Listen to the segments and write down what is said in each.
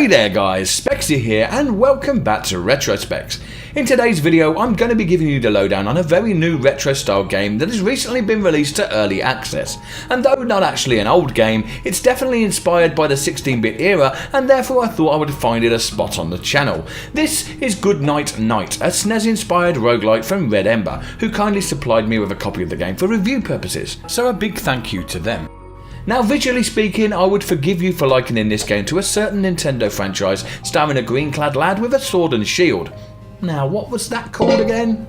Hey there guys, Spexy here and welcome back to Retrospecs. In today's video I'm going to be giving you the lowdown on a very new retro style game that has recently been released to early access. And though not actually an old game, it's definitely inspired by the 16-bit era and therefore I thought I would find it a spot on the channel. This is Good Night Night, a SNES inspired roguelike from RedEmber, who kindly supplied me with a copy of the game for review purposes, so a big thank you to them. Now visually speaking, I would forgive you for likening this game to a certain Nintendo franchise starring a green clad lad with a sword and shield. Now what was that called again?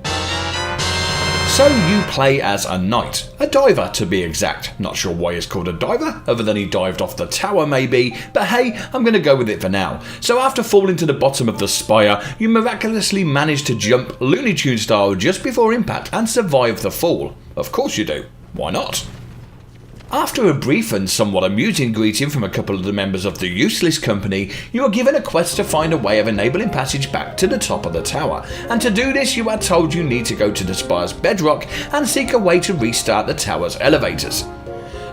So you play as a knight, a diver to be exact. Not sure why he's called a diver, other than he dived off the tower maybe, but hey, I'm going to go with it for now. So after falling to the bottom of the Spire, you miraculously manage to jump Looney Tunes style just before impact and survive the fall. Of course you do, why not? After a brief and somewhat amusing greeting from a couple of the members of the Useless Company, you are given a quest to find a way of enabling passage back to the top of the tower, and to do this you are told you need to go to the Spire's bedrock and seek a way to restart the tower's elevators.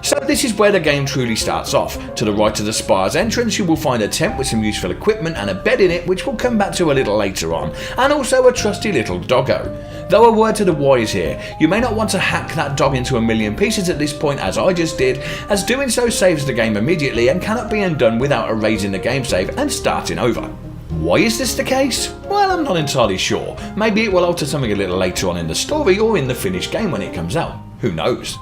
So this is where the game truly starts off. To the right of the Spire's entrance you will find a tent with some useful equipment and a bed in it, which we'll come back to a little later on, and also a trusty little doggo. Though a word to the wise here, you may not want to hack that dog into a million pieces at this point as I just did, as doing so saves the game immediately and cannot be undone without erasing the game save and starting over. Why is this the case? Well, I'm not entirely sure. Maybe it will alter something a little later on in the story or in the finished game when it comes out. Who knows?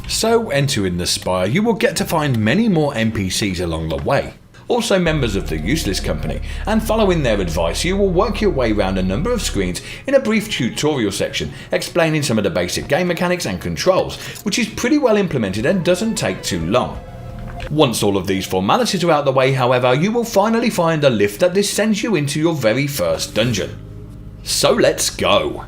So entering the Spire you will get to find many more NPCs along the way, also members of the Useless Company, and following their advice you will work your way around a number of screens in a brief tutorial section explaining some of the basic game mechanics and controls, which is pretty well implemented and doesn't take too long. Once all of these formalities are out the way however, you will finally find a lift that descends you into your very first dungeon. So let's go!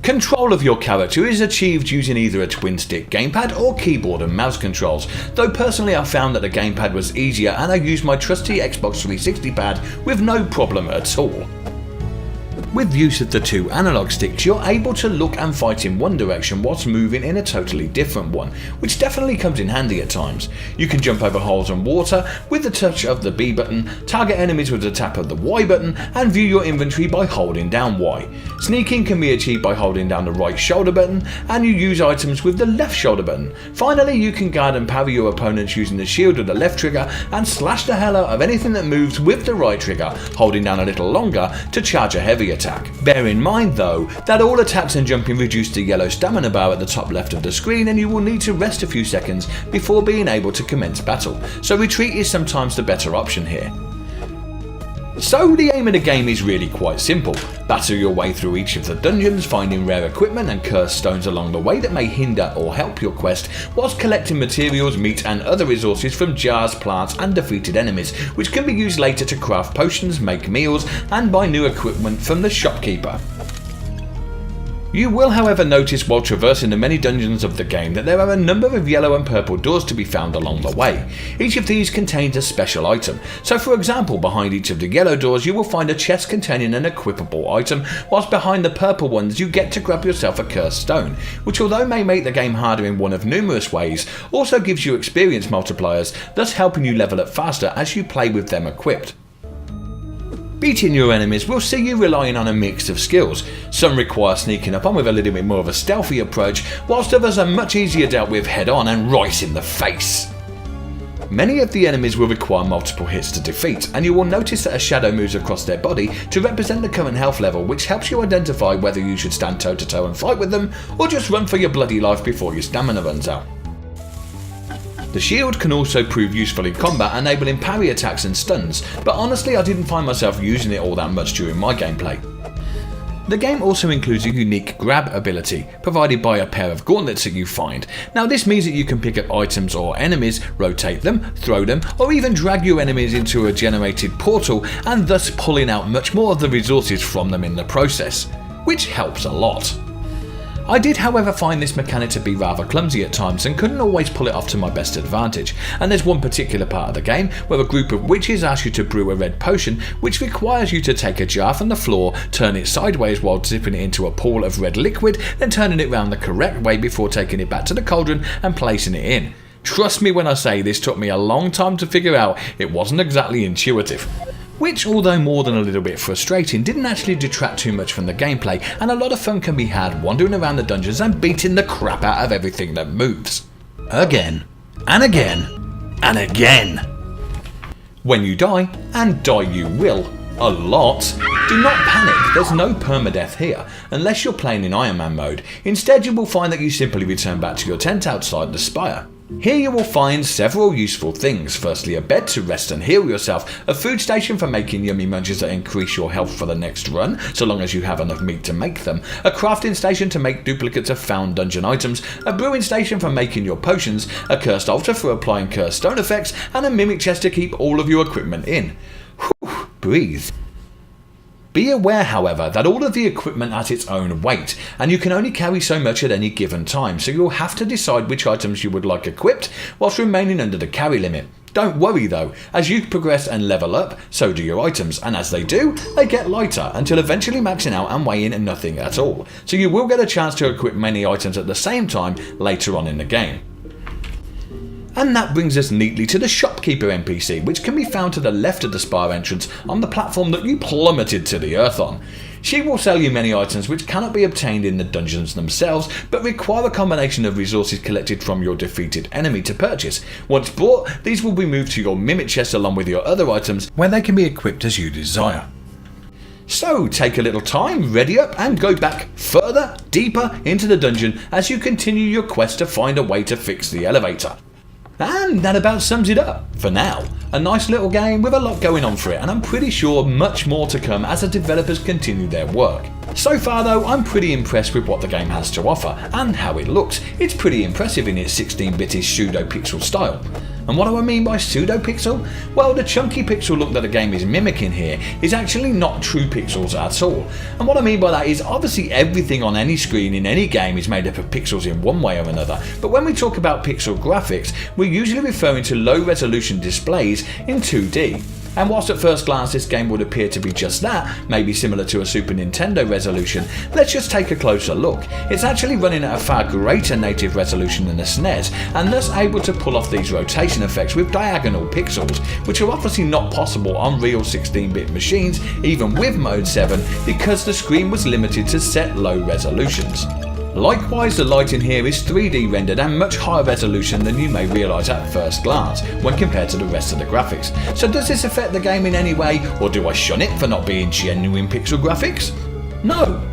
Control of your character is achieved using either a twin-stick gamepad or keyboard and mouse controls, though personally I found that the gamepad was easier and I used my trusty Xbox 360 pad with no problem at all. With use of the two analog sticks you're able to look and fight in one direction whilst moving in a totally different one, which definitely comes in handy at times. You can jump over holes and water with the touch of the B button, target enemies with the tap of the Y button, and view your inventory by holding down Y. Sneaking can be achieved by holding down the right shoulder button, and you use items with the left shoulder button. Finally, you can guard and parry your opponents using the shield with the left trigger, and slash the hell out of anything that moves with the right trigger, holding down a little longer to charge a heavy attack. Bear in mind though, that all attacks and jumping reduce the yellow stamina bar at the top left of the screen and you will need to rest a few seconds before being able to commence battle, so retreat is sometimes the better option here. So the aim of the game is really quite simple. Battle your way through each of the dungeons, finding rare equipment and cursed stones along the way that may hinder or help your quest, whilst collecting materials, meat and other resources from jars, plants and defeated enemies, which can be used later to craft potions, make meals and buy new equipment from the shopkeeper. You will however notice while traversing the many dungeons of the game that there are a number of yellow and purple doors to be found along the way. Each of these contains a special item, so for example behind each of the yellow doors you will find a chest containing an equipable item, whilst behind the purple ones you get to grab yourself a cursed stone, which although may make the game harder in one of numerous ways, also gives you experience multipliers, thus helping you level up faster as you play with them equipped. Beating your enemies will see you relying on a mix of skills. Some require sneaking up on with a little bit more of a stealthy approach, whilst others are much easier dealt with head on and right in the face. Many of the enemies will require multiple hits to defeat, and you will notice that a shadow moves across their body to represent the current health level, which helps you identify whether you should stand toe to toe and fight with them, or just run for your bloody life before your stamina runs out. The shield can also prove useful in combat, enabling parry attacks and stuns, but honestly I didn't find myself using it all that much during my gameplay. The game also includes a unique grab ability, provided by a pair of gauntlets that you find. Now this means that you can pick up items or enemies, rotate them, throw them, or even drag your enemies into a generated portal, and thus pulling out much more of the resources from them in the process, which helps a lot. I did however find this mechanic to be rather clumsy at times and couldn't always pull it off to my best advantage, and there's one particular part of the game where a group of witches ask you to brew a red potion which requires you to take a jar from the floor, turn it sideways while dipping it into a pool of red liquid, then turning it round the correct way before taking it back to the cauldron and placing it in. Trust me when I say this took me a long time to figure out. It wasn't exactly intuitive. Which, although more than a little bit frustrating, didn't actually detract too much from the gameplay, and a lot of fun can be had wandering around the dungeons and beating the crap out of everything that moves. Again, and again, and again. When you die, and die you will, a lot, do not panic, there's no permadeath here, unless you're playing in Iron Man mode. Instead you will find that you simply return back to your tent outside the Spire. Here you will find several useful things. Firstly, a bed to rest and heal yourself, a food station for making yummy munches that increase your health for the next run, so long as you have enough meat to make them, a crafting station to make duplicates of found dungeon items, a brewing station for making your potions, a cursed altar for applying cursed stone effects, and a mimic chest to keep all of your equipment in. Whew, breathe. Be aware, however, that all of the equipment has its own weight, and you can only carry so much at any given time, so you'll have to decide which items you would like equipped whilst remaining under the carry limit. Don't worry though, as you progress and level up, so do your items, and as they do, they get lighter until eventually maxing out and weighing nothing at all, so you will get a chance to equip many items at the same time later on in the game. And that brings us neatly to the shopkeeper NPC, which can be found to the left of the Spire entrance on the platform that you plummeted to the earth on. She will sell you many items which cannot be obtained in the dungeons themselves, but require a combination of resources collected from your defeated enemy to purchase. Once bought, these will be moved to your mimic chest along with your other items, where they can be equipped as you desire. So take a little time, ready up, and go back further, deeper into the dungeon as you continue your quest to find a way to fix the elevator. And that about sums it up for now. A nice little game with a lot going on for it, and I'm pretty sure much more to come as the developers continue their work. So far though, I'm pretty impressed with what the game has to offer and how it looks. It's pretty impressive in its 16-bit-ish pseudo-pixel style. And what do I mean by pseudo-pixel? Well, the chunky pixel look that the game is mimicking here is actually not true pixels at all. And what I mean by that is obviously everything on any screen in any game is made up of pixels in one way or another, but when we talk about pixel graphics, we're usually referring to low resolution displays in 2D. And whilst at first glance this game would appear to be just that, maybe similar to a Super Nintendo resolution, let's just take a closer look. It's actually running at a far greater native resolution than the SNES, and thus able to pull off these rotation effects with diagonal pixels, which are obviously not possible on real 16-bit machines, even with Mode 7, because the screen was limited to set low resolutions. Likewise, the lighting here is 3D rendered and much higher resolution than you may realise at first glance when compared to the rest of the graphics. So does this affect the game in any way, or do I shun it for not being genuine pixel graphics? No.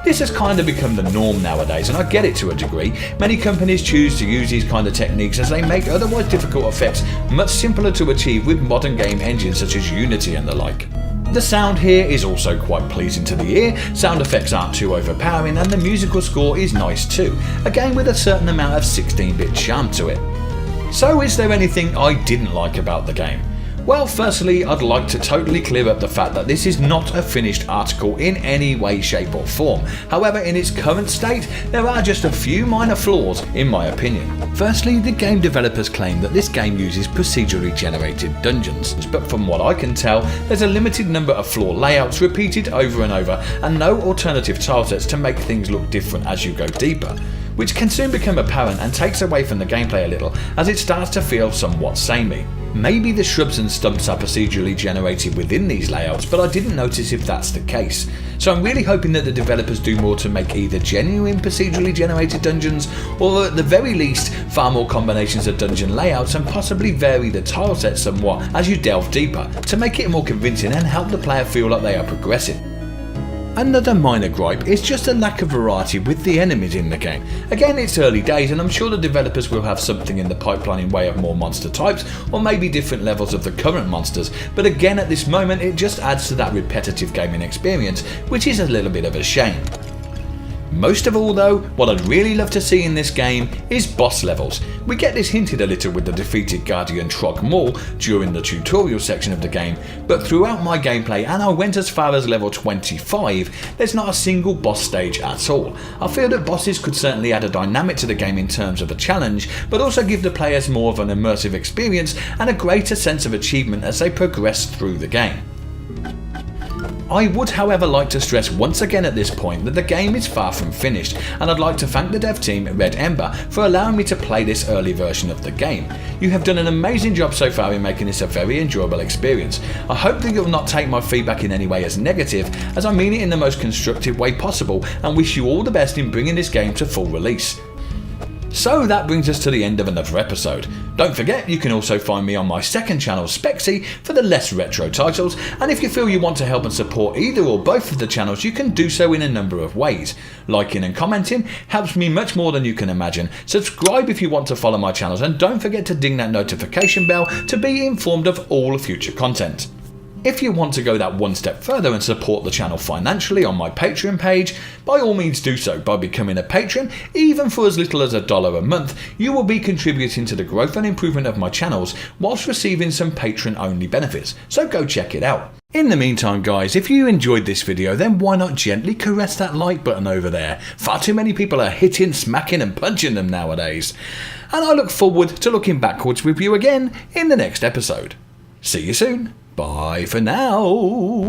This has kind of become the norm nowadays, and I get it to a degree. Many companies choose to use these kind of techniques as they make otherwise difficult effects much simpler to achieve with modern game engines such as Unity and the like. The sound here is also quite pleasing to the ear, sound effects aren't too overpowering, and the musical score is nice too, again with a certain amount of 16-bit charm to it. So is there anything I didn't like about the game? Well, firstly, I'd like to totally clear up the fact that this is not a finished article in any way, shape or form. However, in its current state, there are just a few minor flaws in my opinion. Firstly, the game developers claim that this game uses procedurally generated dungeons, but from what I can tell, there's a limited number of floor layouts repeated over and over, and no alternative tilesets to make things look different as you go deeper, which can soon become apparent and takes away from the gameplay a little as it starts to feel somewhat samey. Maybe the shrubs and stumps are procedurally generated within these layouts, but I didn't notice if that's the case. So I'm really hoping that the developers do more to make either genuine procedurally generated dungeons, or at the very least far more combinations of dungeon layouts and possibly vary the tilesets somewhat as you delve deeper to make it more convincing and help the player feel like they are progressing. Another minor gripe is just a lack of variety with the enemies in the game. Again, it's early days and I'm sure the developers will have something in the pipeline in way of more monster types or maybe different levels of the current monsters, but again at this moment it just adds to that repetitive gaming experience, which is a little bit of a shame. Most of all though, what I'd really love to see in this game is boss levels. We get this hinted a little with the defeated Guardian Trog Maul during the tutorial section of the game, but throughout my gameplay, and I went as far as level 25, there's not a single boss stage at all. I feel that bosses could certainly add a dynamic to the game in terms of a challenge, but also give the players more of an immersive experience and a greater sense of achievement as they progress through the game. I would however like to stress once again at this point that the game is far from finished, and I'd like to thank the dev team at RedEmber for allowing me to play this early version of the game. You have done an amazing job so far in making this a very enjoyable experience. I hope that you'll not take my feedback in any way as negative, as I mean it in the most constructive way possible, and wish you all the best in bringing this game to full release. So that brings us to the end of another episode. Don't forget you can also find me on my second channel Spexy for the less retro titles, and if you feel you want to help and support either or both of the channels, you can do so in a number of ways. Liking and commenting helps me much more than you can imagine. Subscribe if you want to follow my channels, and don't forget to ding that notification bell to be informed of all future content. If you want to go that one step further and support the channel financially on my Patreon page, by all means do so by becoming a patron. Even for as little as $1 a month, you will be contributing to the growth and improvement of my channels whilst receiving some patron only benefits, so go check it out. In the meantime guys, if you enjoyed this video, then why not gently caress that like button over there? Far too many people are hitting, smacking and punching them nowadays. And I look forward to looking backwards with you again in the next episode. See you soon. Bye for now.